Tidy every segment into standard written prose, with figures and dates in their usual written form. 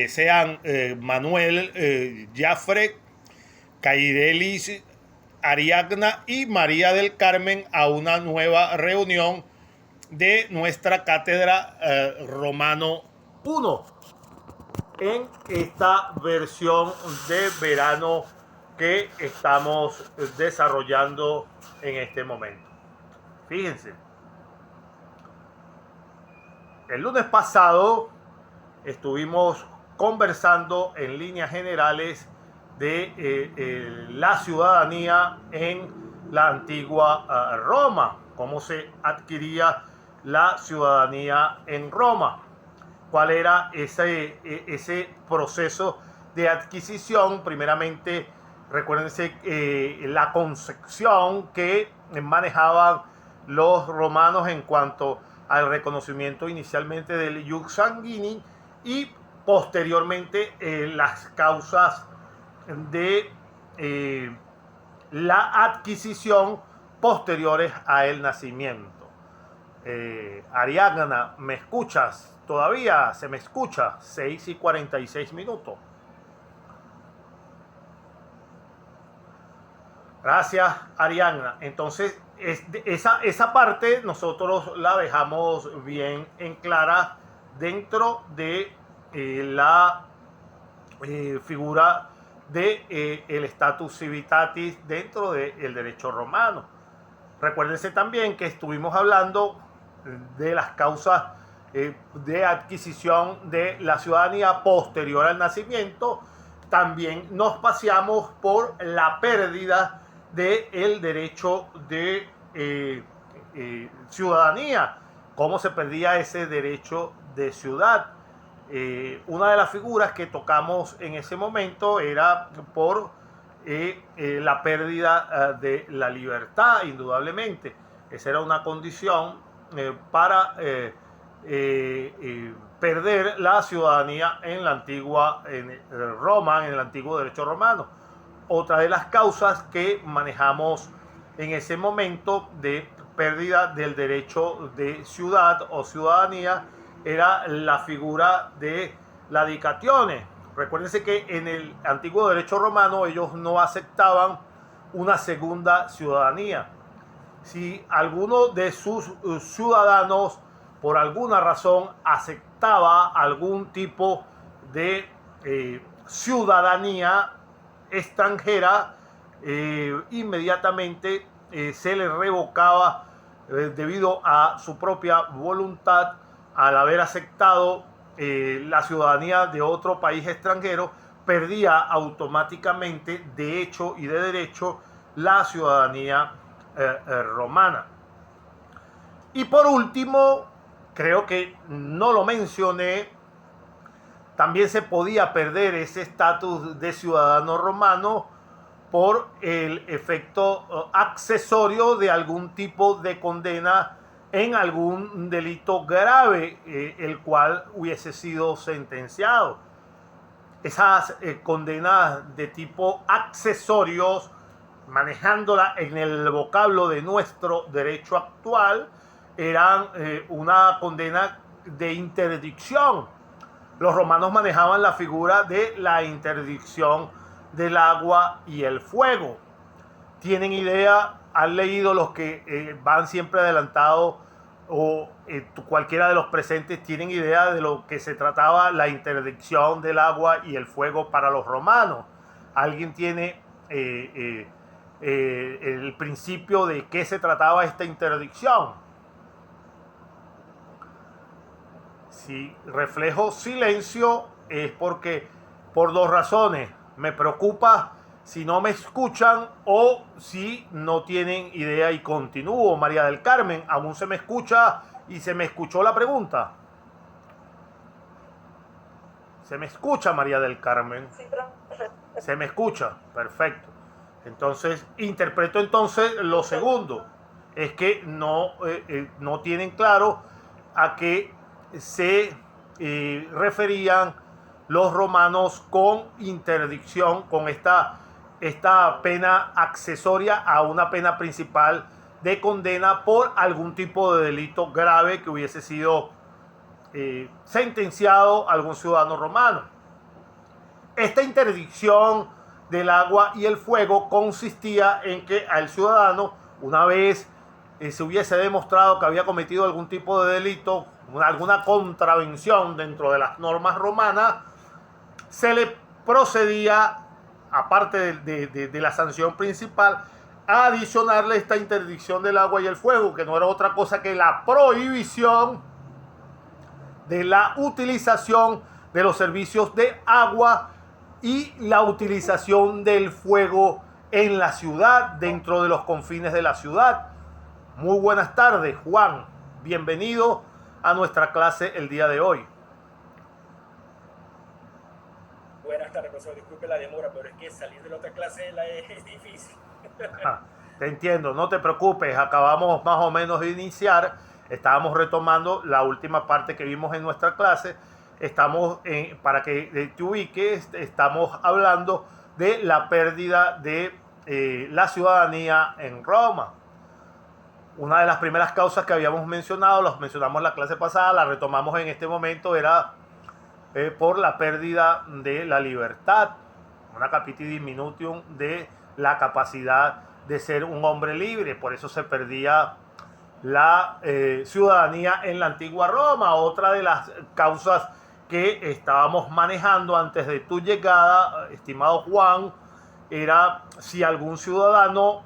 sean Manuel Jafre, Caidelis Ariagna y María del Carmen a una nueva reunión de nuestra cátedra Romano 1 en esta versión de verano que estamos desarrollando en este momento. Fíjense, el lunes pasado estuvimos conversando en líneas generales de la ciudadanía en la antigua Roma, cómo se adquiría la ciudadanía en Roma, cuál era ese proceso de adquisición. Primeramente, recuérdense la concepción que manejaban los romanos en cuanto al reconocimiento inicialmente del ius sanguinis y posteriormente las causas de la adquisición posteriores a el nacimiento. Ariadna, ¿me escuchas? ¿Todavía se me escucha? 6:46. Gracias, Ariadna. Entonces, esa parte nosotros la dejamos bien en clara dentro de la figura de el status civitatis dentro del derecho romano. Recuérdense también que estuvimos hablando de las causas de adquisición de la ciudadanía posterior al nacimiento. También nos paseamos por la pérdida del derecho de ciudadanía, cómo se perdía ese derecho de ciudad. Una de las figuras que tocamos en ese momento era por la pérdida de la libertad, indudablemente. Esa era una condición para perder la ciudadanía en la antigua Roma, en el antiguo derecho romano. Otra de las causas que manejamos en ese momento de pérdida del derecho de ciudad o ciudadanía era la figura de la dicatione. Recuérdense que en el antiguo derecho romano ellos no aceptaban una segunda ciudadanía. Si alguno de sus ciudadanos por alguna razón aceptaba algún tipo de ciudadanía extranjera, inmediatamente se le revocaba debido a su propia voluntad al haber aceptado la ciudadanía de otro país extranjero. Perdía automáticamente de hecho y de derecho la ciudadanía romana. Y por último, creo que no lo mencioné, también se podía perder ese estatus de ciudadano romano por el efecto accesorio de algún tipo de condena en algún delito grave, el cual hubiese sido sentenciado. Esas condenas de tipo accesorios, manejándola en el vocablo de nuestro derecho actual, eran una condena de interdicción. Los romanos manejaban la figura de la interdicción del agua y el fuego. ¿Tienen idea? ¿Han leído los que van siempre adelantados o cualquiera de los presentes tienen idea de lo que se trataba la interdicción del agua y el fuego para los romanos? ¿Alguien tiene el principio de qué se trataba esta interdicción? Si reflejo silencio es porque por dos razones. Me preocupa si no me escuchan o si no tienen idea y continúo. María del Carmen, ¿aún se me escucha y se me escuchó la pregunta? ¿Se me escucha, María del Carmen? Sí, profe. ¿Se me escucha? Perfecto. Entonces, interpreto entonces lo segundo. Es que no tienen claro a qué se referían los romanos con interdicción, con esta pena accesoria a una pena principal de condena por algún tipo de delito grave que hubiese sido sentenciado a algún ciudadano romano. Esta interdicción del agua y el fuego consistía en que al ciudadano, una vez se hubiese demostrado que había cometido algún tipo de delito, alguna contravención dentro de las normas romanas, se le procedía, aparte de la sanción principal, a adicionarle esta interdicción del agua y el fuego, que no era otra cosa que la prohibición de la utilización de los servicios de agua y la utilización del fuego en la ciudad, dentro de los confines de la ciudad. Muy buenas tardes, Juan. Bienvenido a nuestra clase el día de hoy. Buenas tardes, profesor. Disculpe la demora, pero es que salir de la otra clase es difícil. Te entiendo, no te preocupes. Acabamos más o menos de iniciar. Estábamos retomando la última parte que vimos en nuestra clase. Para que te ubiques, estamos hablando de la pérdida de la ciudadanía en Roma. Una de las primeras causas que habíamos mencionado, las mencionamos en la clase pasada, la retomamos en este momento, era por la pérdida de la libertad, una capiti diminutium de la capacidad de ser un hombre libre. Por eso se perdía la ciudadanía en la antigua Roma. Otra de las causas que estábamos manejando antes de tu llegada, estimado Juan, era si algún ciudadano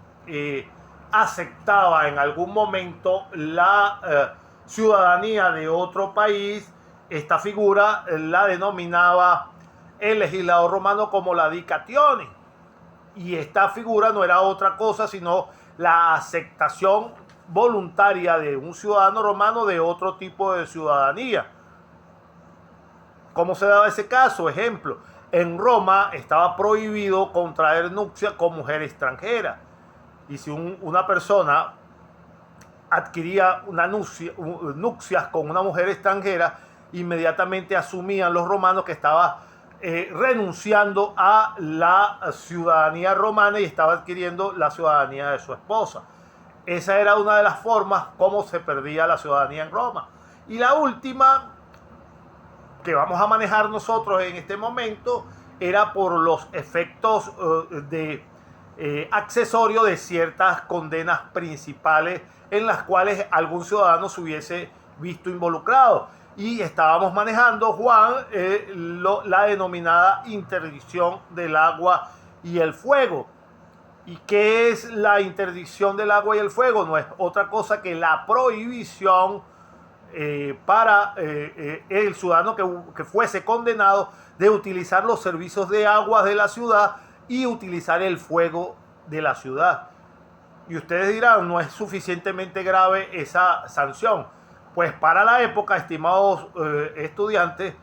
aceptaba en algún momento la ciudadanía de otro país. Esta figura la denominaba el legislador romano como la dicatione, y esta figura no era otra cosa sino la aceptación voluntaria de un ciudadano romano de otro tipo de ciudadanía. ¿Cómo se daba ese caso? Ejemplo, en Roma estaba prohibido contraer nupcias con mujer extranjera, y si una persona adquiría nupcias con una mujer extranjera, inmediatamente asumían los romanos que estaba renunciando a la ciudadanía romana y estaba adquiriendo la ciudadanía de su esposa. Esa era una de las formas como se perdía la ciudadanía en Roma. Y la última que vamos a manejar nosotros en este momento era por los efectos accesorios de ciertas condenas principales en las cuales algún ciudadano se hubiese visto involucrado. Y estábamos manejando, Juan, la denominada interdicción del agua y el fuego. ¿Y qué es la interdicción del agua y el fuego? No es otra cosa que la prohibición para el ciudadano que fuese condenado de utilizar los servicios de agua de la ciudad y utilizar el fuego de la ciudad. Y ustedes dirán, ¿no es suficientemente grave esa sanción? Pues para la época, estimados estudiantes,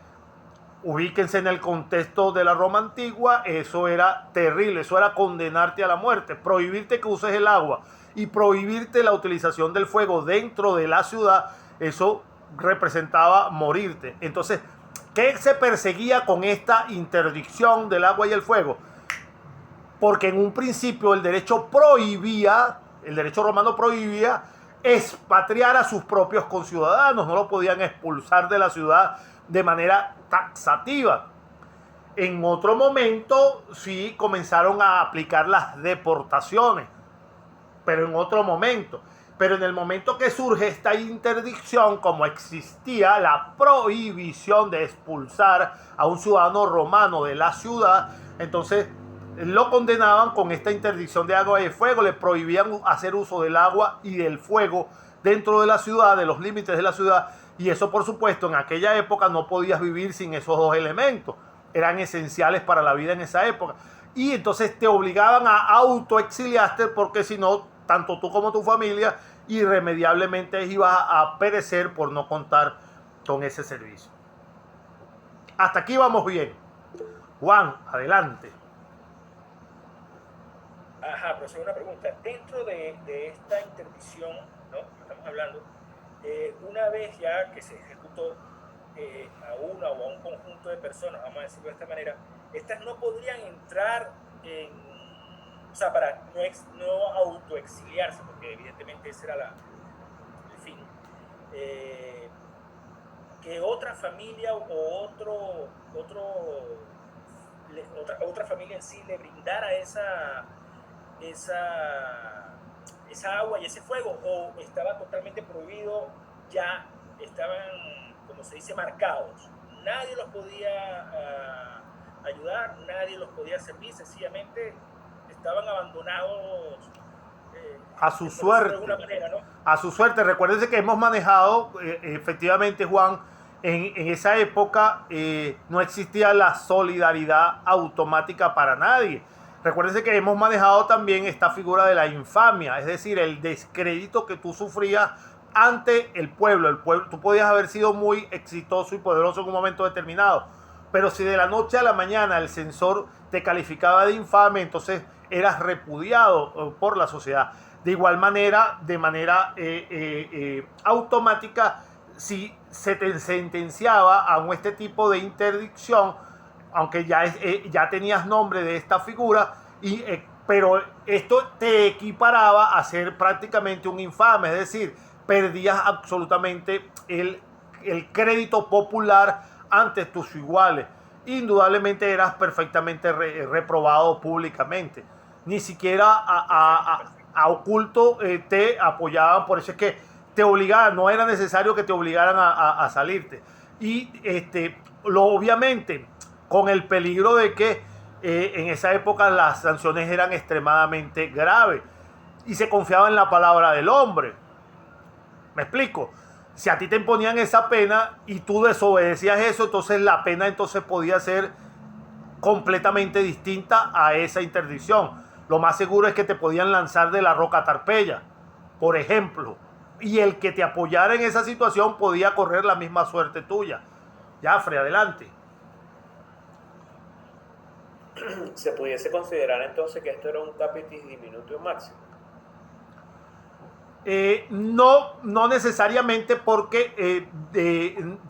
ubíquense en el contexto de la Roma antigua, eso era terrible, eso era condenarte a la muerte, prohibirte que uses el agua y prohibirte la utilización del fuego dentro de la ciudad. Eso representaba morirte. Entonces, ¿qué se perseguía con esta interdicción del agua y el fuego? Porque en un principio el derecho romano prohibía expatriar a sus propios conciudadanos, no lo podían expulsar de la ciudad de manera taxativa. En otro momento sí comenzaron a aplicar las deportaciones, pero en otro momento. Pero en el momento que surge esta interdicción, como existía la prohibición de expulsar a un ciudadano romano de la ciudad, entonces lo condenaban con esta interdicción de agua y de fuego, le prohibían hacer uso del agua y del fuego dentro de la ciudad, de los límites de la ciudad, y eso por supuesto en aquella época no podías vivir sin esos dos elementos, eran esenciales para la vida en esa época, y entonces te obligaban a autoexiliarte porque si no, tanto tú como tu familia irremediablemente ibas a perecer por no contar con ese servicio. Hasta aquí vamos bien. Juan, adelante. Ajá, profesor, una pregunta. Dentro de esta interdicción, ¿no?, que estamos hablando, una vez ya que se ejecutó a una o a un conjunto de personas, vamos a decirlo de esta manera, estas no podrían entrar o sea, para no autoexiliarse, porque evidentemente ese era el fin. que otra familia o otra familia en sí le brindara esa agua y ese fuego, o estaba totalmente prohibido, ya estaban, como se dice, marcados. Nadie los podía ayudar, nadie los podía servir, sencillamente estaban abandonados a su suerte. De alguna manera, ¿no? A su suerte. Recuérdense que hemos manejado, efectivamente, Juan, en esa época no existía la solidaridad automática para nadie. Recuérdense que hemos manejado también esta figura de la infamia, es decir, el descrédito que tú sufrías ante el pueblo. El pueblo, tú podías haber sido muy exitoso y poderoso en un momento determinado, pero si de la noche a la mañana el censor te calificaba de infame, entonces eras repudiado por la sociedad. De igual manera, de manera automática, si se te sentenciaba a este tipo de interdicción, aunque ya tenías nombre de esta figura, pero esto te equiparaba a ser prácticamente un infame, es decir, perdías absolutamente el crédito popular ante tus iguales. Indudablemente eras perfectamente reprobado públicamente. Ni siquiera a oculto te apoyaban, por eso es que te obligaban, no era necesario que te obligaran a salirte. Y obviamente, con el peligro de que en esa época las sanciones eran extremadamente graves y se confiaba en la palabra del hombre. ¿Me explico? Si a ti te imponían esa pena y tú desobedecías eso, entonces la pena entonces podía ser completamente distinta a esa interdicción. Lo más seguro es que te podían lanzar de la roca Tarpeya, por ejemplo, y el que te apoyara en esa situación podía correr la misma suerte tuya. Jafre, adelante. ¿Se pudiese considerar entonces que esto era un capitis diminutio máximo? No necesariamente, porque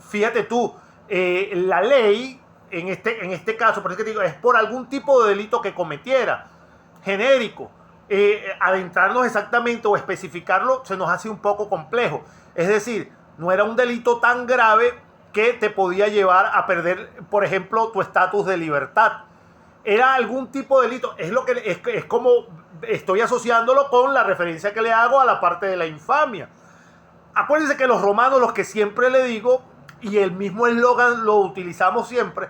fíjate tú, la ley en este caso, por eso que te digo, es por algún tipo de delito que cometiera, genérico. Adentrarnos exactamente o especificarlo se nos hace un poco complejo. Es decir, no era un delito tan grave que te podía llevar a perder, por ejemplo, tu estatus de libertad. Era algún tipo de delito. Es como estoy asociándolo con la referencia que le hago a la parte de la infamia. Acuérdense que los romanos, los que siempre le digo, y el mismo eslogan lo utilizamos siempre,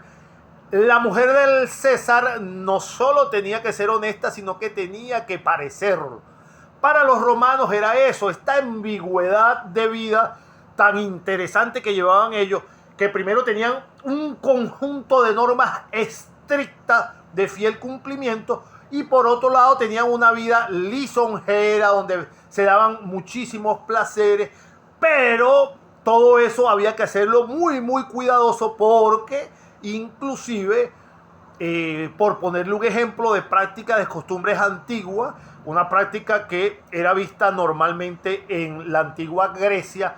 la mujer del César no solo tenía que ser honesta, sino que tenía que parecerlo. Para los romanos era eso, esta ambigüedad de vida tan interesante que llevaban ellos, que primero tenían un conjunto de normas estrictas de fiel cumplimiento, y por otro lado tenían una vida lisonjera donde se daban muchísimos placeres, pero todo eso había que hacerlo muy muy cuidadoso, porque inclusive por ponerle un ejemplo de práctica de costumbres antiguas, una práctica que era vista normalmente en la antigua Grecia,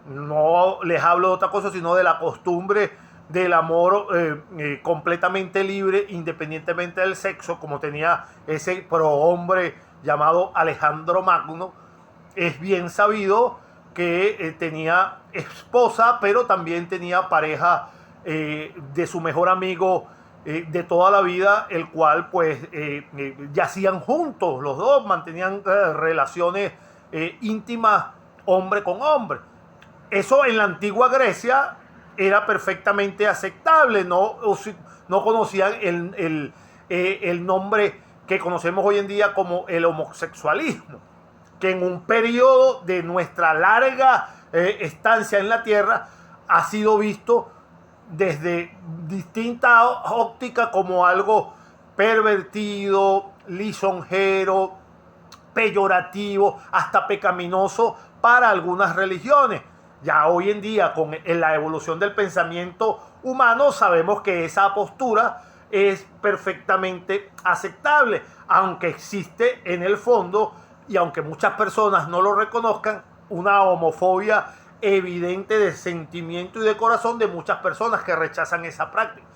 no les hablo de otra cosa sino de la costumbre del amor completamente libre, independientemente del sexo, como tenía ese prohombre llamado Alejandro Magno. Es bien sabido que tenía esposa, pero también tenía pareja de su mejor amigo de toda la vida, el cual pues yacían juntos, los dos mantenían relaciones íntimas hombre con hombre. Eso en la antigua Grecia era perfectamente aceptable, no conocían el nombre que conocemos hoy en día como el homosexualismo, que en un periodo de nuestra larga estancia en la tierra ha sido visto desde distintas ópticas como algo pervertido, lisonjero, peyorativo, hasta pecaminoso para algunas religiones. Ya hoy en día, con la evolución del pensamiento humano, sabemos que esa postura es perfectamente aceptable, aunque existe en el fondo, y aunque muchas personas no lo reconozcan, una homofobia evidente de sentimiento y de corazón de muchas personas que rechazan esa práctica.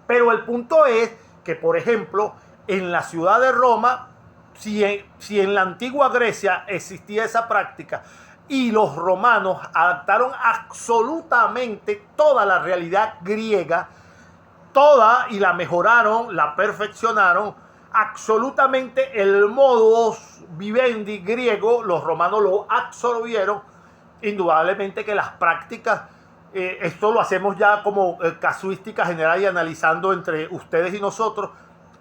Pero el punto es que, por ejemplo, en la ciudad de Roma, si en la antigua Grecia existía esa práctica, y los romanos adaptaron absolutamente toda la realidad griega, toda, y la mejoraron, la perfeccionaron, absolutamente el modus vivendi griego, los romanos lo absorbieron. Indudablemente que las prácticas, esto lo hacemos ya como casuística general y analizando entre ustedes y nosotros,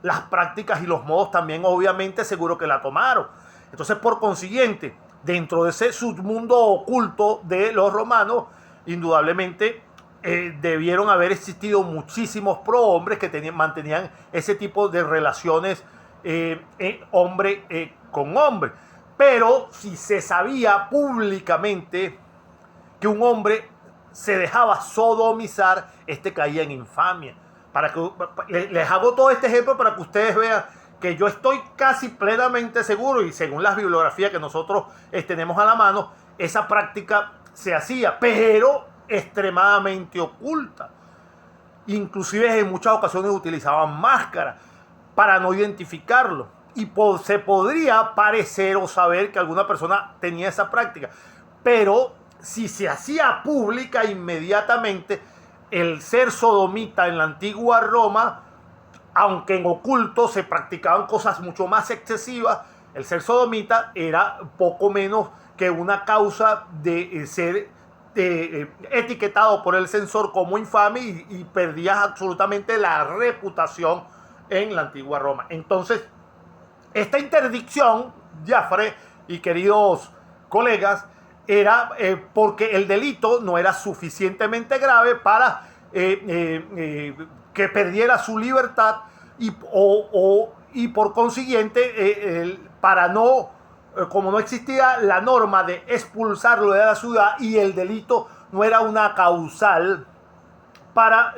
las prácticas y los modos también obviamente seguro que la tomaron. Entonces, por consiguiente, dentro de ese submundo oculto de los romanos, indudablemente debieron haber existido muchísimos prohombres que mantenían ese tipo de relaciones hombre con hombre. Pero si se sabía públicamente que un hombre se dejaba sodomizar, caía en infamia. Les hago todo este ejemplo para que ustedes vean que yo estoy casi plenamente seguro, y según las bibliografías que nosotros tenemos a la mano, esa práctica se hacía, pero extremadamente oculta. Inclusive en muchas ocasiones utilizaban máscaras para no identificarlo. Y se podría parecer o saber que alguna persona tenía esa práctica. Pero si se hacía pública inmediatamente, el ser sodomita en la antigua Roma, aunque en oculto se practicaban cosas mucho más excesivas, el ser sodomita era poco menos que una causa de ser etiquetado por el censor como infame y perdías absolutamente la reputación en la antigua Roma. Entonces, esta interdicción, Jafre y queridos colegas, era porque el delito no era suficientemente grave para que perdiera su libertad y por consiguiente, para no, como no existía la norma de expulsarlo de la ciudad y el delito no era una causal para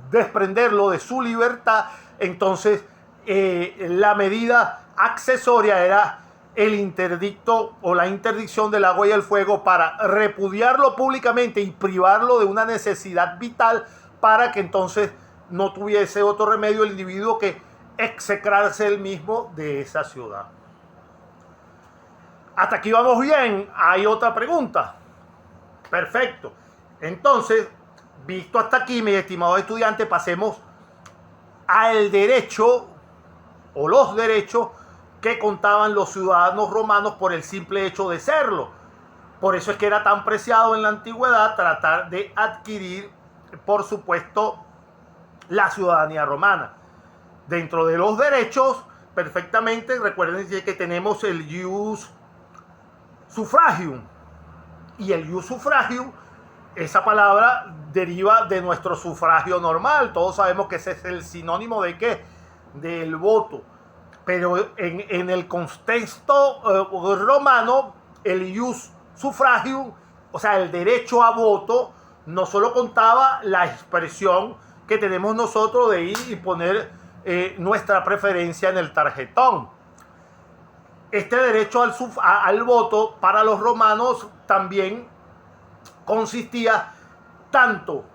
desprenderlo de su libertad, entonces la medida accesoria era el interdicto o la interdicción del agua y el fuego para repudiarlo públicamente y privarlo de una necesidad vital para que entonces no tuviese otro remedio el individuo que execrarse él mismo de esa ciudad. Hasta aquí vamos bien. ¿Hay otra pregunta? Perfecto. Entonces, visto hasta aquí, mis estimados estudiantes, pasemos al derecho o los derechos que contaban los ciudadanos romanos por el simple hecho de serlo. Por eso es que era tan preciado en la antigüedad tratar de adquirir, por supuesto, la ciudadanía romana. Dentro de los derechos, perfectamente, recuerden que tenemos el ius suffragium. Y el ius suffragium, esa palabra deriva de nuestro sufragio normal. Todos sabemos que ese es el sinónimo de ¿qué? Del voto. Pero en el contexto romano, el ius suffragium, o sea, el derecho a voto, no solo contaba la expresión que tenemos nosotros de ir y poner nuestra preferencia en el tarjetón. Este derecho al voto para los romanos también consistía tanto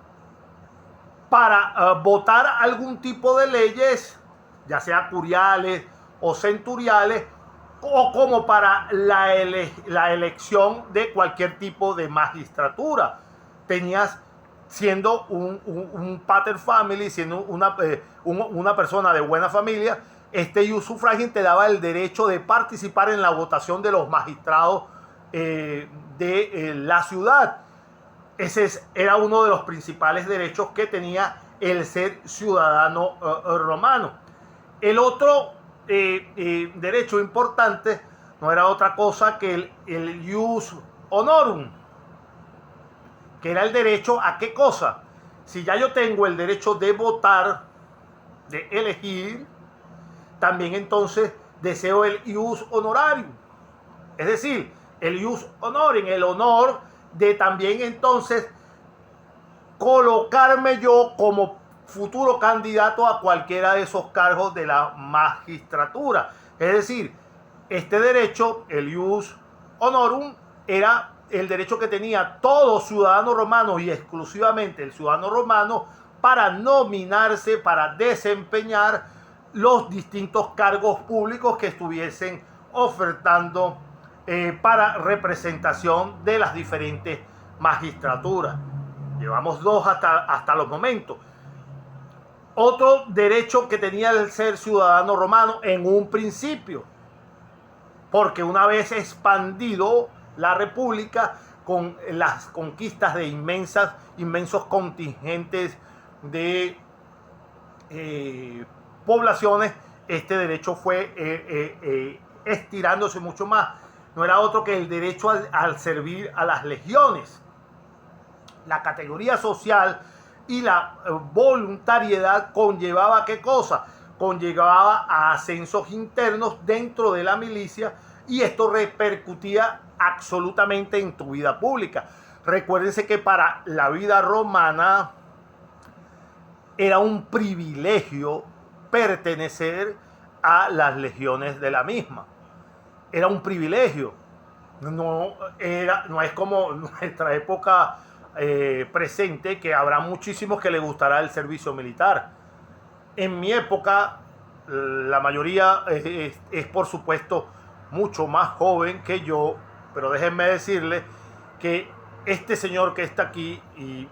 para votar algún tipo de leyes, ya sea curiales o centuriales, o como para la elección de cualquier tipo de magistratura. Tenías, siendo un pater family, siendo una persona de buena familia, este ius suffragium te daba el derecho de participar en la votación de los magistrados de la ciudad. Ese era uno de los principales derechos que tenía el ser ciudadano romano. El otro derecho importante no era otra cosa que el ius honorum, que era el derecho a qué cosa. Si ya yo tengo el derecho de votar, de elegir, también entonces deseo el ius honorarium, es decir, el ius honorum, el honor de también entonces colocarme yo como futuro candidato a cualquiera de esos cargos de la magistratura. Es decir, este derecho, el ius honorum, era el derecho que tenía todo ciudadano romano y exclusivamente el ciudadano romano para nominarse, para desempeñar los distintos cargos públicos que estuviesen ofertando para representación de las diferentes magistraturas. Llevamos 2 hasta los momentos. Otro derecho que tenía el ser ciudadano romano en un principio, porque una vez expandido la república con las conquistas de inmensos contingentes de poblaciones, este derecho fue estirándose mucho más. No era otro que el derecho al servir a las legiones. La categoría social y la voluntariedad conllevaba ¿qué cosa? Conllevaba a ascensos internos dentro de la milicia, y esto repercutía absolutamente en tu vida pública. Recuérdense que para la vida romana era un privilegio pertenecer a las legiones de la misma. Era un privilegio. No es como nuestra época presente, que habrá muchísimos que les gustará el servicio militar. En mi época, la mayoría es por supuesto mucho más joven que yo, pero déjenme decirles que este señor que está aquí, y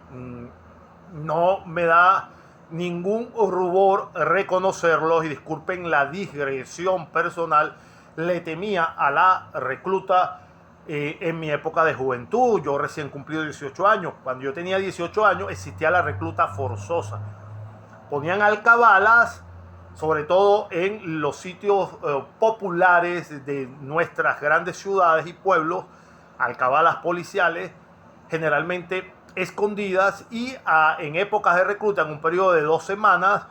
no me da ningún rubor reconocerlo, y disculpen la digresión personal, le temía a la recluta en mi época de juventud. Yo recién cumplido 18 años. Cuando yo tenía 18 años existía la recluta forzosa. Ponían alcabalas, sobre todo en los sitios populares de nuestras grandes ciudades y pueblos, alcabalas policiales, generalmente escondidas, y en épocas de recluta, en un periodo de 2 semanas,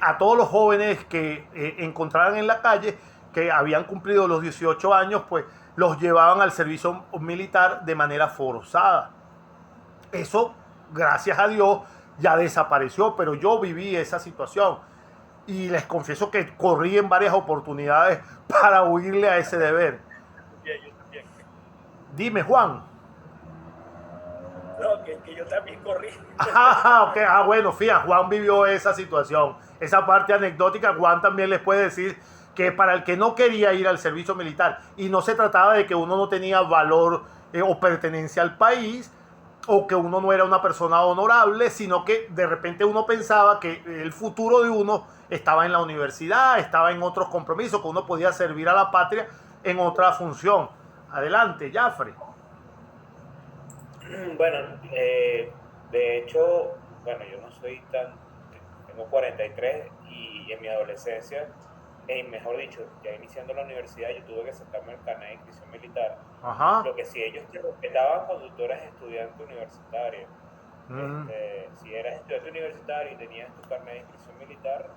a todos los jóvenes que encontraran en la calle, que habían cumplido los 18 años, pues los llevaban al servicio militar de manera forzada. Eso, gracias a Dios, ya desapareció, pero yo viví esa situación y les confieso que corrí en varias oportunidades para huirle a ese deber. Yo también. Dime, Juan. No, que yo también corrí. Okay. Bueno, fíjate, Juan vivió esa situación, esa parte anecdótica. Juan también les puede decir que para el que no quería ir al servicio militar, y no se trataba de que uno no tenía valor o pertenencia al país, o que uno no era una persona honorable, sino que de repente uno pensaba que el futuro de uno estaba en la universidad, estaba en otros compromisos, que uno podía servir a la patria en otra función. Adelante, Jafre. Bueno, de hecho, bueno, yo no soy tengo 43, y en mi adolescencia, mejor dicho, ya iniciando la universidad, yo tuve que sacarme el carnet de inscripción militar. Ajá. Lo que sí, ellos te respetaban cuando tú eras estudiante universitario. Si eras estudiante universitario y tenías tu carnet de inscripción militar,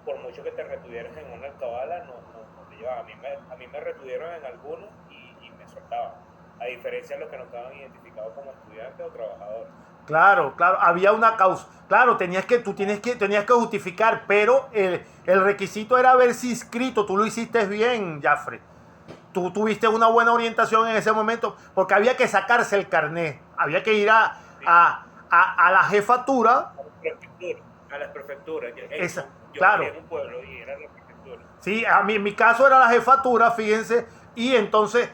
por mucho que te retuvieras en una alcabala, no te llevaban. A mí me retuvieron en algunos y me soltaban, a diferencia de los que no estaban identificados como estudiantes o trabajadores. Claro, había una causa. Claro, tenías que justificar, pero el requisito era haberse inscrito. Tú lo hiciste bien, Jafre. Tú tuviste una buena orientación en ese momento, porque había que sacarse el carnet. Había que ir a la jefatura. A las prefecturas. Yo claro. vivía en un pueblo y era la prefectura. Sí, en mi caso era la jefatura, fíjense. Y entonces,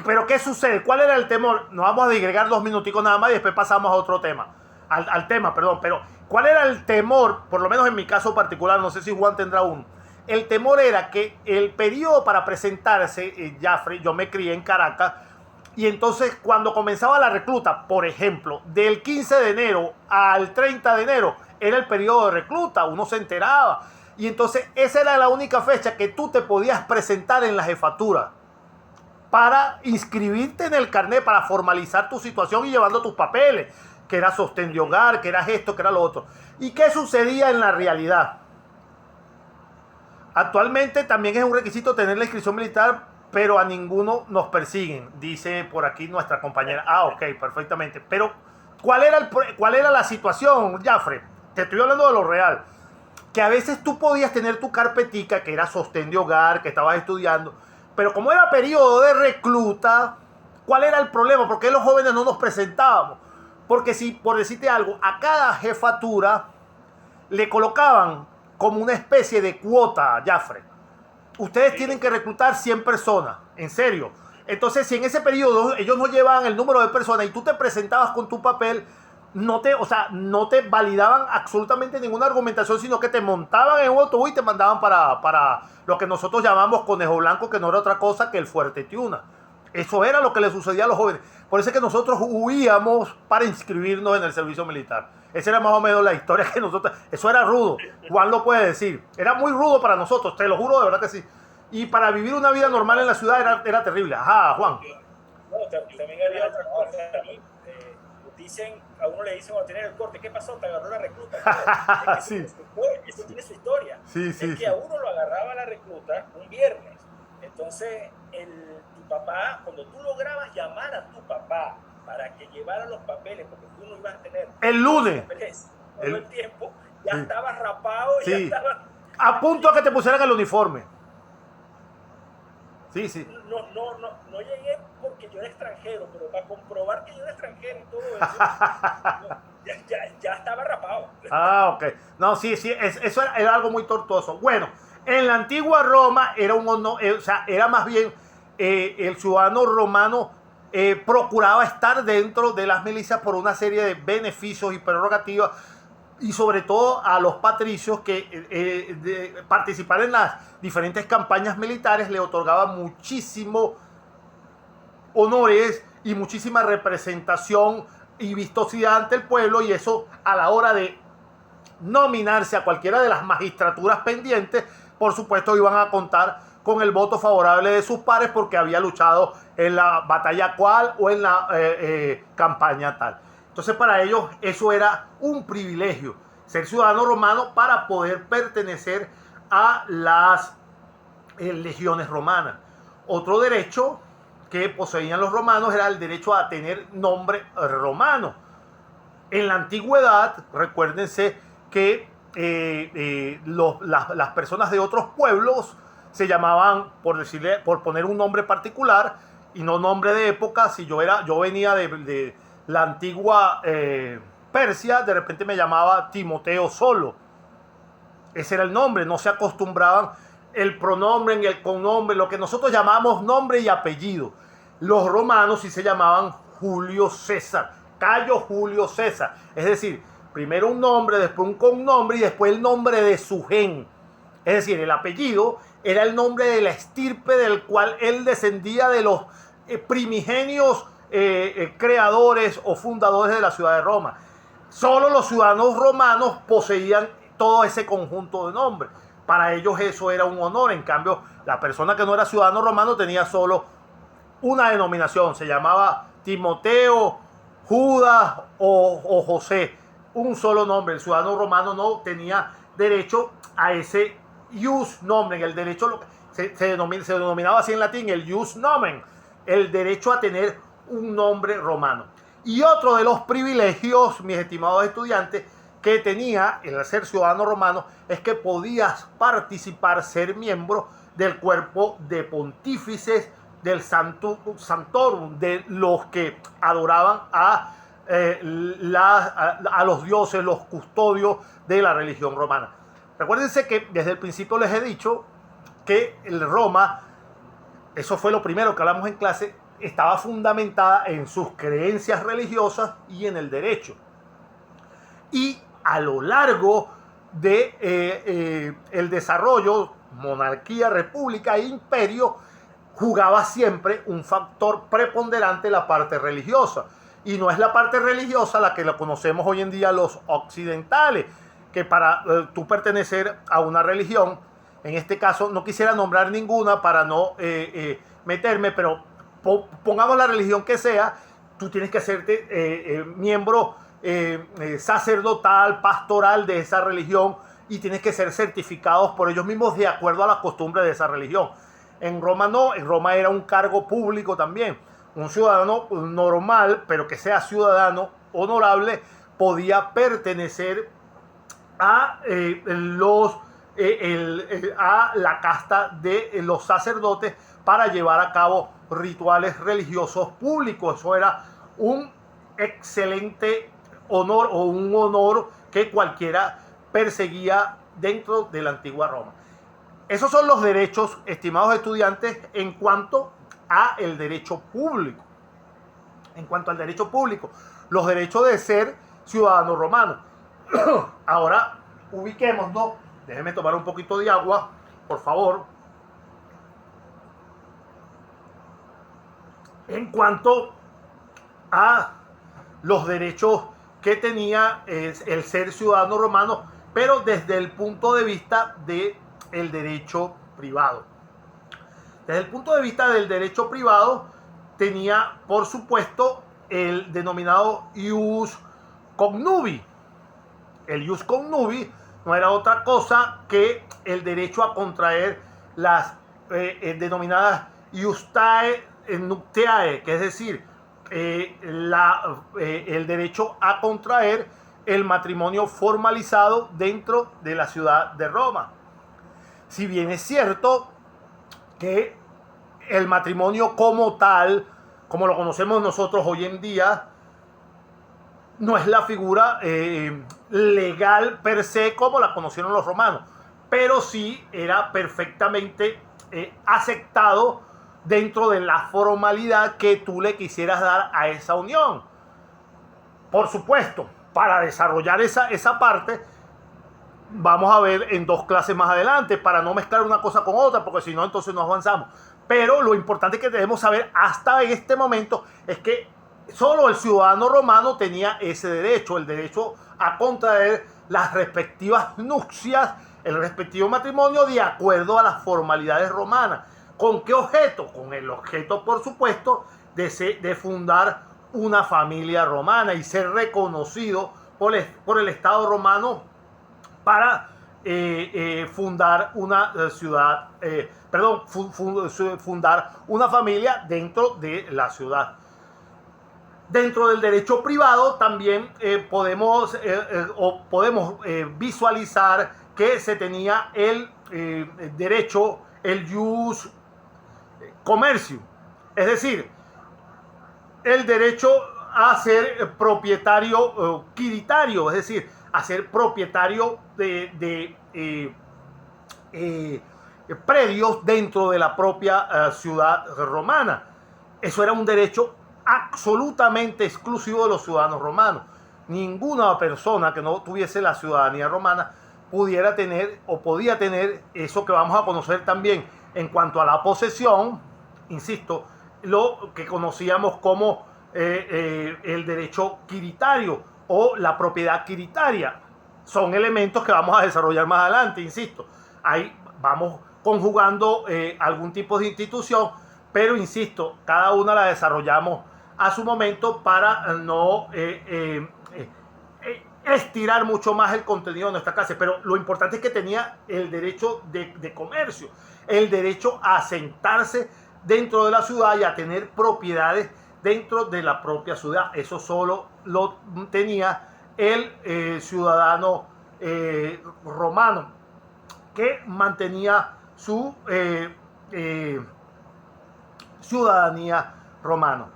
¿pero qué sucede? ¿Cuál era el temor? Nos vamos a digregar 2 minuticos nada más y después pasamos a otro tema. Al tema, perdón. Pero, ¿cuál era el temor? Por lo menos en mi caso particular, no sé si Juan tendrá uno. El temor era que el periodo para presentarse, Jafre, yo me crié en Caracas, y entonces cuando comenzaba la recluta, por ejemplo, del 15 de enero al 30 de enero, era el periodo de recluta, uno se enteraba. Y entonces esa era la única fecha que tú te podías presentar en la jefatura para inscribirte en el carnet, para formalizar tu situación y llevando tus papeles, que era sostén de hogar, que era esto, que era lo otro. ¿Y qué sucedía en la realidad? Actualmente también es un requisito tener la inscripción militar, pero a ninguno nos persiguen, dice por aquí nuestra compañera. Ok, perfectamente. Pero, ¿cuál era la situación, Jafre? Te estoy hablando de lo real. Que a veces tú podías tener tu carpetica, que era sostén de hogar, que estabas estudiando, pero como era periodo de recluta, ¿cuál era el problema? ¿Por qué los jóvenes no nos presentábamos? Porque si, por decirte algo, a cada jefatura le colocaban como una especie de cuota, Jafre. ustedes tienen que reclutar 100 personas, en serio. Entonces, si en ese periodo ellos no llevaban el número de personas y tú te presentabas con tu papel, no te validaban absolutamente ninguna argumentación, sino que te montaban en un autobús y te mandaban para lo que nosotros llamamos Conejo Blanco, que no era otra cosa que el Fuerte Tiuna. Eso era lo que le sucedía a los jóvenes. Por eso es que nosotros huíamos para inscribirnos en el servicio militar. Esa era más o menos la historia que nosotros... Eso era rudo. Juan lo puede decir. Era muy rudo para nosotros, te lo juro de verdad que sí. Y para vivir una vida normal en la ciudad era terrible. Ajá, Juan. No, también había otra cosa. Dicen, a uno le dicen cuando tiene el corte, ¿qué pasó? Te agarró la recluta. Es que eso tiene su historia. Sí, es que a uno lo agarraba la recluta un viernes. Entonces, tu papá, cuando tú lograbas llamar a tu papá para que llevara los papeles, porque tú no ibas a tener el lunes todo el tiempo, ya estabas rapado, ya estabas a punto a que te pusieran el uniforme. Sí. No llegué porque yo era extranjero, pero para comprobar que yo era extranjero y todo eso, ya estaba rapado. Ah, ok. No, sí, eso era algo muy tortuoso. Bueno, en la antigua Roma era era más bien el ciudadano romano procuraba estar dentro de las milicias por una serie de beneficios y prerrogativas, y sobre todo a los patricios que participar en las diferentes campañas militares le otorgaba muchísimo honores y muchísima representación y vistosidad ante el pueblo, y eso a la hora de nominarse a cualquiera de las magistraturas pendientes, por supuesto iban a contar con el voto favorable de sus pares porque había luchado en la batalla cual o en la campaña tal. Entonces para ellos eso era un privilegio, ser ciudadano romano para poder pertenecer a las legiones romanas. Otro derecho que poseían los romanos era el derecho a tener nombre romano. En la antigüedad, recuérdense que las personas de otros pueblos se llamaban, por poner un nombre particular y no nombre de época. Si yo venía de la antigua Persia, de repente me llamaba Timoteo solo. Ese era el nombre, no se acostumbraban el pronombre y el connombre, lo que nosotros llamamos nombre y apellido. Los romanos sí se llamaban Julio César, Cayo Julio César. Es decir, primero un nombre, después un connombre y después el nombre de su gen. Es decir, el apellido era el nombre de la estirpe del cual él descendía, de los primigenios creadores o fundadores de la ciudad de Roma. Solo los ciudadanos romanos poseían todo ese conjunto de nombres. Para ellos eso era un honor. En cambio, la persona que no era ciudadano romano tenía solo una denominación. Se llamaba Timoteo, Judas o José. Un solo nombre. El ciudadano romano no tenía derecho a ese ius nomen. El derecho se denominaba así en latín, el ius nomen. El derecho a tener un nombre romano. Y otro de los privilegios, mis estimados estudiantes, que tenía el ser ciudadano romano es que podías participar, ser miembro del cuerpo de pontífices del Santorum, de los que adoraban a los dioses, los custodios de la religión romana. Recuérdense que desde el principio les he dicho que Roma, eso fue lo primero que hablamos en clase, estaba fundamentada en sus creencias religiosas y en el derecho. Y a lo largo de el desarrollo, monarquía, república e imperio, jugaba siempre un factor preponderante la parte religiosa. Y no es la parte religiosa la que la conocemos hoy en día los occidentales, que para tú pertenecer a una religión, en este caso no quisiera nombrar ninguna para no meterme, pero pongamos la religión que sea, tú tienes que hacerte miembro sacerdotal, pastoral de esa religión, y tienes que ser certificados por ellos mismos de acuerdo a las costumbres de esa religión. En Roma no, en Roma era un cargo público también. Un ciudadano normal, pero que sea ciudadano honorable, podía pertenecer a la casta de los sacerdotes para llevar a cabo rituales religiosos públicos. Eso era un excelente honor, o un honor que cualquiera perseguía dentro de la antigua Roma. Esos son los derechos, estimados estudiantes, en cuanto a el derecho público. En cuanto al derecho público, los derechos de ser ciudadano romano. Ahora, ubiquémonos. Déjenme tomar un poquito de agua, por favor. En cuanto a los derechos que tenía el ser ciudadano romano, pero desde el punto de vista del derecho privado. Desde el punto de vista del derecho privado, tenía, por supuesto, el denominado ius cognubi. El ius cognubi no era otra cosa que el derecho a contraer las denominadas iustae nuptiae, que es decir, el derecho a contraer el matrimonio formalizado dentro de la ciudad de Roma. Si bien es cierto que el matrimonio como tal, como lo conocemos nosotros hoy en día, no es la figura legal per se como la conocieron los romanos, pero sí era perfectamente aceptado dentro de la formalidad que tú le quisieras dar a esa unión. Por supuesto, para desarrollar esa parte, vamos a ver en 2 clases más adelante, para no mezclar una cosa con otra, porque si no, entonces no avanzamos. Pero lo importante que debemos saber hasta este momento es que solo el ciudadano romano tenía ese derecho, el derecho a contraer las respectivas nupcias, el respectivo matrimonio, de acuerdo a las formalidades romanas. ¿Con qué objeto? Con el objeto, por supuesto, de fundar una familia romana y ser reconocido por el Estado romano para fundar una ciudad, fundar una familia dentro de la ciudad. Dentro del derecho privado también podemos visualizar que se tenía el derecho, el ius comercio, es decir, el derecho a ser propietario quiritario, es decir, a ser propietario de predios dentro de la propia ciudad romana. Eso era un derecho absolutamente exclusivo de los ciudadanos romanos. Ninguna persona que no tuviese la ciudadanía romana pudiera tener o podía tener eso que vamos a conocer también en cuanto a la posesión, insisto, lo que conocíamos como el derecho quiritario o la propiedad quiritaria. Son elementos que vamos a desarrollar más adelante, insisto. Ahí vamos conjugando algún tipo de institución, pero insisto, cada una la desarrollamos a su momento para no estirar mucho más el contenido de nuestra clase. Pero lo importante es que tenía el derecho de comercio, el derecho a asentarse dentro de la ciudad y a tener propiedades dentro de la propia ciudad. Eso solo lo tenía el ciudadano romano, que mantenía su ciudadanía romana.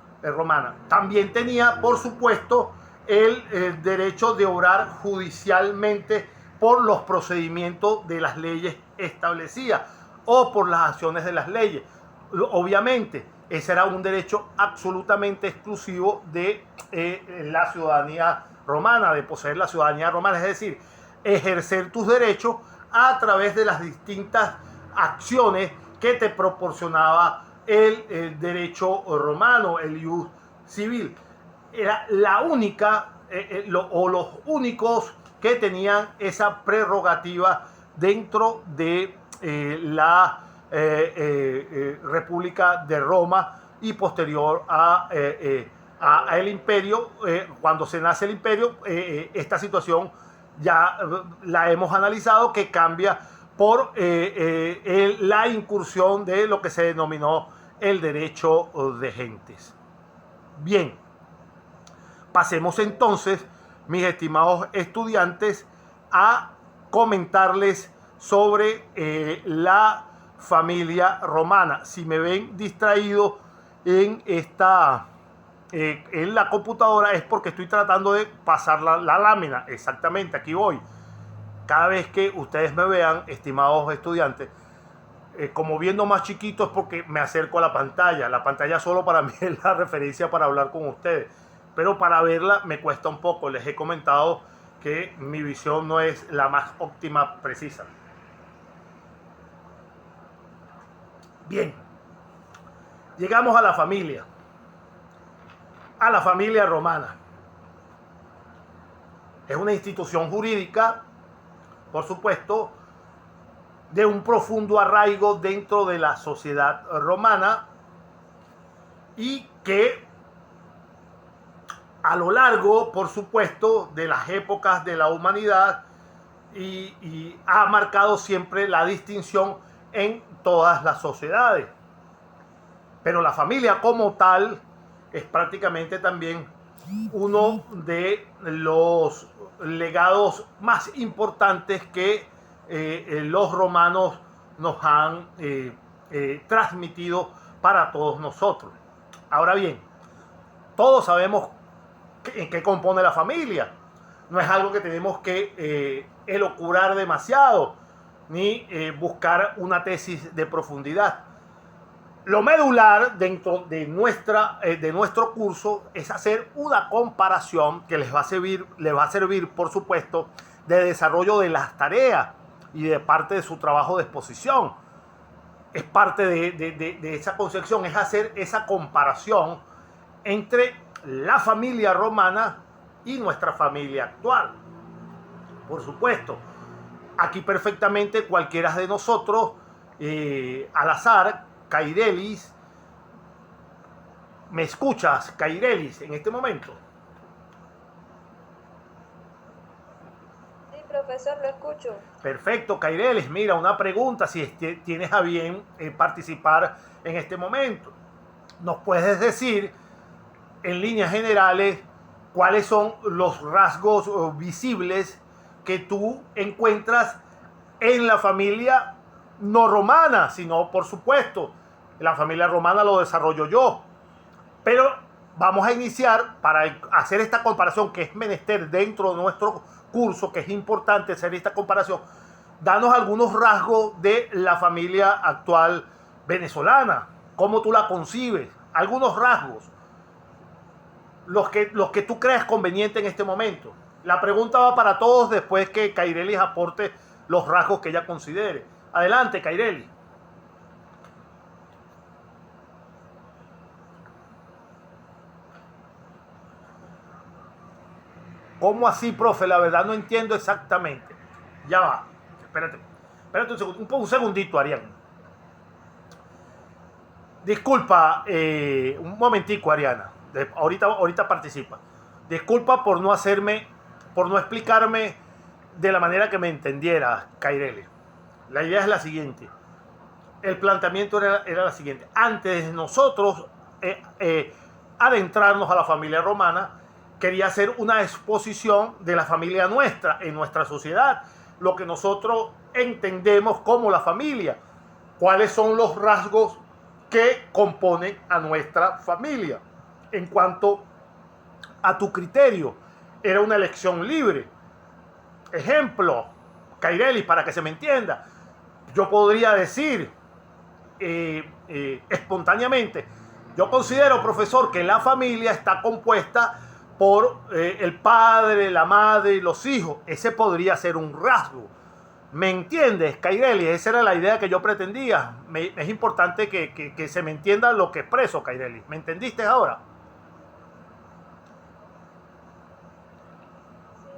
También tenía, por supuesto, el derecho de obrar judicialmente por los procedimientos de las leyes establecidas o por las acciones de las leyes. Obviamente, ese era un derecho absolutamente exclusivo de la ciudadanía romana, de poseer la ciudadanía romana, es decir, ejercer tus derechos a través de las distintas acciones que te proporcionaba el derecho romano, el ius civil. Era la única o los únicos que tenían esa prerrogativa dentro de la República de Roma y posterior a el imperio. Cuando se nace el imperio, esta situación ya la hemos analizado, que cambia por la incursión de lo que se denominó el derecho de gentes. Bien, pasemos entonces, mis estimados estudiantes, a comentarles sobre la familia romana. Si me ven distraído en la computadora, es porque estoy tratando de pasar la lámina. Exactamente, aquí voy. Cada vez que ustedes me vean, estimados estudiantes, como viendo más chiquito es porque me acerco a la pantalla. La pantalla solo para mí es la referencia para hablar con ustedes. Pero para verla me cuesta un poco. Les he comentado que mi visión no es la más óptima, precisa. Bien. Llegamos a la familia. A la familia romana. Es una institución jurídica, por supuesto, de un profundo arraigo dentro de la sociedad romana y que a lo largo, por supuesto, de las épocas de la humanidad y ha marcado siempre la distinción en todas las sociedades. Pero la familia como tal es prácticamente también uno de los legados más importantes que los romanos nos han transmitido para todos nosotros. Ahora bien, todos sabemos en qué compone la familia. No es algo que tenemos que elucubrar demasiado, ni buscar una tesis de profundidad. Lo medular dentro de nuestro curso es hacer una comparación que les va a servir, por supuesto, de desarrollo de las tareas y de parte de su trabajo de exposición. Es parte de esa concepción, es hacer esa comparación entre la familia romana y nuestra familia actual. Por supuesto, aquí perfectamente cualquiera de nosotros, al azar, Kairelis, ¿me escuchas, Kairelis, en este momento? Sí, profesor, lo escucho. Perfecto, Kairelis. Mira, una pregunta, si tienes a bien participar en este momento. ¿Nos puedes decir, en líneas generales, cuáles son los rasgos visibles que tú encuentras en la familia no romana, sino, por supuesto, la familia romana lo desarrollo yo? Pero vamos a iniciar para hacer esta comparación que es menester dentro de nuestro curso, que es importante hacer esta comparación. Danos algunos rasgos de la familia actual venezolana, cómo tú la concibes, algunos rasgos, los que tú creas conveniente en este momento. La pregunta va para todos después que Kairelis aporte los rasgos que ella considere. Adelante, Kairelis. ¿Cómo así, profe? La verdad no entiendo exactamente. Ya va. Espérate un segundito, Arián. Disculpa, un momentico, Ariana. Ahorita participa. Disculpa por no explicarme de la manera que me entendiera, Kairelis. La idea es la siguiente. El planteamiento era la siguiente. Antes de nosotros adentrarnos a la familia romana, quería hacer una exposición de la familia nuestra, en nuestra sociedad, lo que nosotros entendemos como la familia. ¿Cuáles son los rasgos que componen a nuestra familia? En cuanto a tu criterio, era una elección libre. Ejemplo, Kairelis, para que se me entienda, yo podría decir espontáneamente, yo considero, profesor, que la familia está compuesta por el padre, la madre y los hijos. Ese podría ser un rasgo. ¿Me entiendes, Kairelis? Esa era la idea que yo pretendía. Es importante que se me entienda lo que expreso, Kairelis. ¿Me entendiste ahora?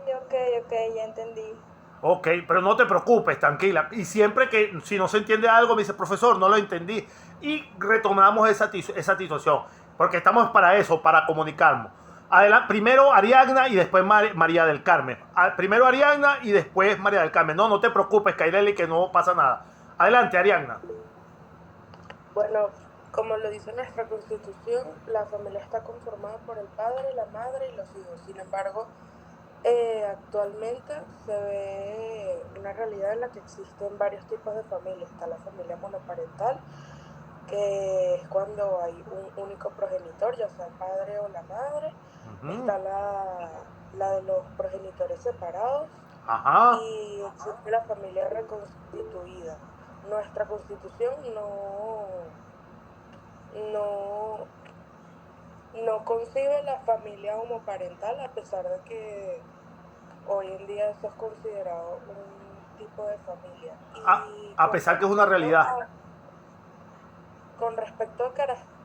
Sí, ok, ya entendí. Ok, pero no te preocupes, tranquila. Y siempre que, si no se entiende algo, me dice, profesor, no lo entendí. Y retomamos esa situación. Porque estamos para eso, para comunicarnos. Adelante, primero Ariadna y después María del Carmen. Primero Ariadna y después María del Carmen. No te preocupes, Kairelis, que no pasa nada. Adelante, Ariadna. Bueno, como lo dice nuestra Constitución, la familia está conformada por el padre, la madre y los hijos. Sin embargo, actualmente se ve una realidad en la que existen varios tipos de familia. Está la familia monoparental, que es cuando hay un único progenitor, ya sea el padre o la madre. Está la de los progenitores separados. Ajá. Y existe la familia reconstituida, nuestra constitución no, no concibe la familia homoparental, a pesar de que hoy en día eso es considerado un tipo de familia. A pesar que es una realidad. Con respecto a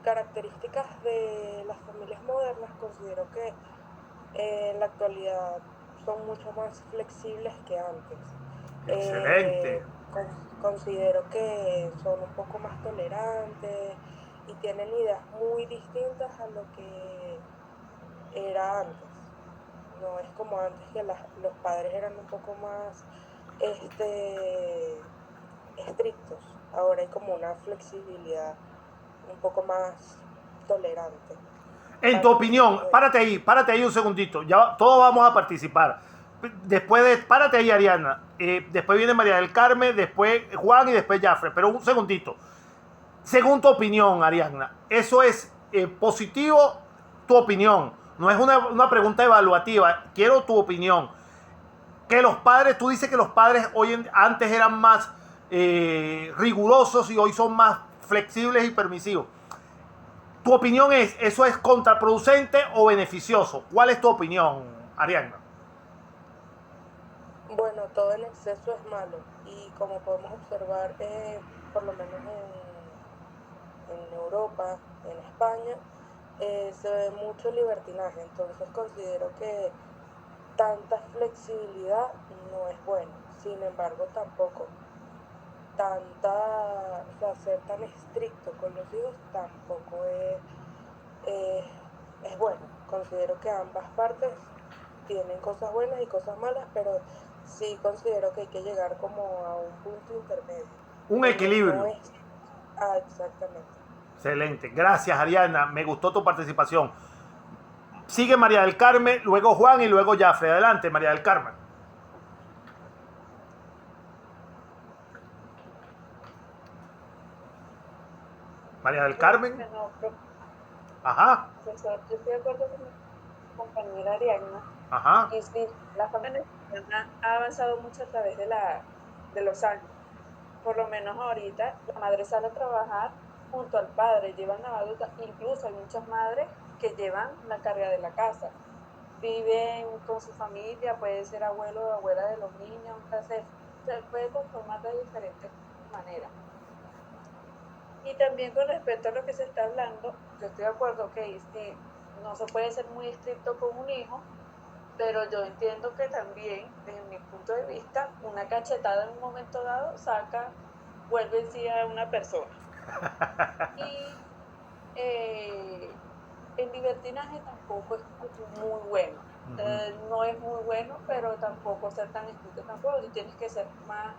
características de las familias modernas, considero que en la actualidad son mucho más flexibles que antes. Excelente. Considero que son un poco más tolerantes y tienen ideas muy distintas a lo que era antes. No es como antes que los padres eran un poco más estrictos. Ahora hay como una flexibilidad un poco más tolerante. En tu opinión, párate ahí un segundito, ya todos vamos a participar. Párate ahí, Ariana. Después viene María del Carmen, después Juan y después Jafre. Pero un segundito. Según tu opinión, Ariana, ¿eso es positivo? Tu opinión. No es una pregunta evaluativa. Quiero tu opinión. Que los padres, tú dices que los padres antes eran más rigurosos y hoy son más flexibles y permisivos. ¿Tu opinión es, eso es contraproducente o beneficioso? ¿Cuál es tu opinión, Ariana? Bueno, todo en exceso es malo y como podemos observar, por lo menos en Europa, en España, se ve mucho libertinaje, entonces considero que tanta flexibilidad no es bueno. Sin embargo, tampoco ser tan estricto con los hijos tampoco es bueno. Considero que ambas partes tienen cosas buenas y cosas malas, pero sí considero que hay que llegar como a un punto intermedio. Un equilibrio. Exactamente. Excelente. Gracias, Ariana. Me gustó tu participación. Sigue María del Carmen, luego Juan y luego Jafre. Adelante, María del Carmen. María del Carmen. Ajá. Profesor, yo estoy de acuerdo con mi compañera Ariadna. Ajá. Y sí, la familia mexicana ha avanzado mucho a través de los años. Por lo menos ahorita la madre sale a trabajar junto al padre, llevan la batuta. Incluso hay muchas madres que llevan la carga de la casa. Viven con su familia, puede ser abuelo o abuela de los niños, entonces se puede conformar de diferentes maneras. Y también con respecto a lo que se está hablando, yo estoy de acuerdo que sí, no se puede ser muy estricto con un hijo, pero yo entiendo que también, desde mi punto de vista, una cachetada en un momento dado vuelve en sí a una persona. Y el libertinaje tampoco es muy bueno. No es muy bueno, pero tampoco ser tan estricto tampoco. Tú tienes que ser más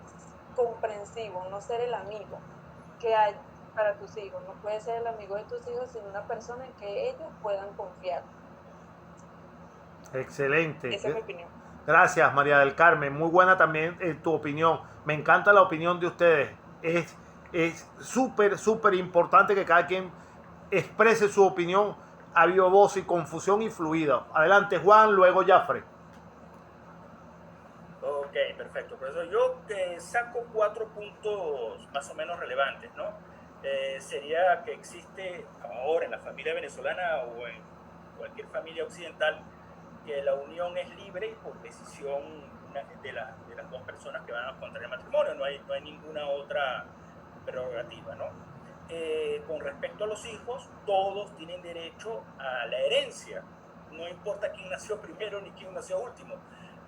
comprensivo, no ser el amigo que hay para tus hijos. No puedes ser el amigo de tus hijos, sino una persona en que ellos puedan confiar. Excelente. Esa es mi opinión. Gracias, María del Carmen. Muy buena también tu opinión. Me encanta la opinión de ustedes. Es súper importante que cada quien exprese su opinión a viva voz y confusión y fluida. Adelante, Juan, luego Jafre. Ok, perfecto. Profesor, yo saco 4 puntos más o menos relevantes, ¿no? Sería que existe ahora en la familia venezolana o en cualquier familia occidental que la unión es libre por decisión de las dos personas que van a contraer matrimonio, no hay ninguna otra prerrogativa, ¿no? Con respecto a los hijos, todos tienen derecho a la herencia, no importa quién nació primero ni quién nació último.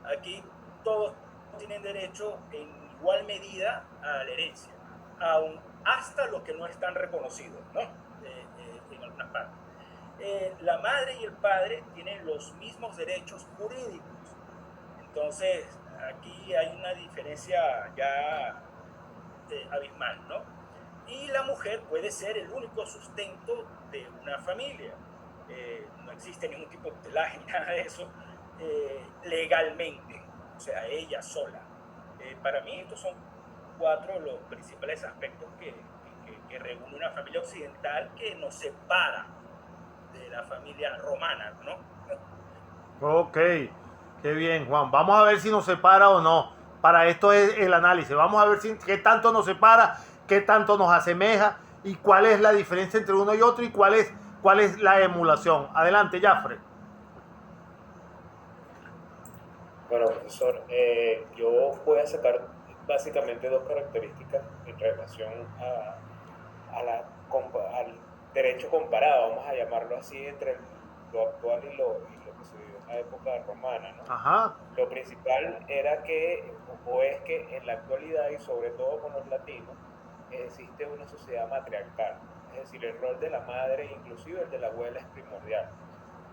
Aquí todos tienen derecho en igual medida a la herencia, aún hasta los que no están reconocidos, ¿no? En algunas partes. La madre y el padre tienen los mismos derechos jurídicos. Entonces, aquí hay una diferencia ya abismal, ¿no? Y la mujer puede ser el único sustento de una familia. No existe ningún tipo de tutelaje ni nada de eso legalmente, o sea, ella sola. Para mí, estos son 4 los principales aspectos que reúne una familia occidental que nos separa de la familia romana, ¿no? Ok, qué bien, Juan. Vamos a ver si nos separa o no. para esto es el análisis. Vamos a ver qué tanto nos separa, qué tanto nos asemeja y cuál es la diferencia entre uno y otro y cuál es la emulación. Adelante, Jafre. Bueno, profesor, yo voy a sacar básicamente dos características en relación al derecho comparado, vamos a llamarlo así, entre lo actual y lo que se vivió en la época romana, ¿no? Ajá. Lo principal era que, o es que en la actualidad, y sobre todo con los latinos, existe una sociedad matriarcal, es decir, el rol de la madre, inclusive el de la abuela, es primordial.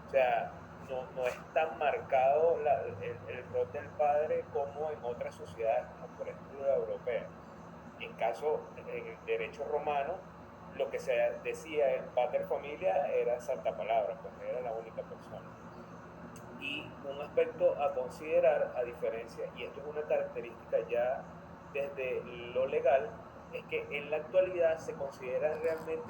O sea, no es tan marcado el rol del padre como en otras sociedades, como por ejemplo la europea. En el derecho romano, lo que se decía en pater familia era santa palabra, pues era la única persona. Y un aspecto a considerar, a diferencia, y esto es una característica ya desde lo legal, es que en la actualidad se considera realmente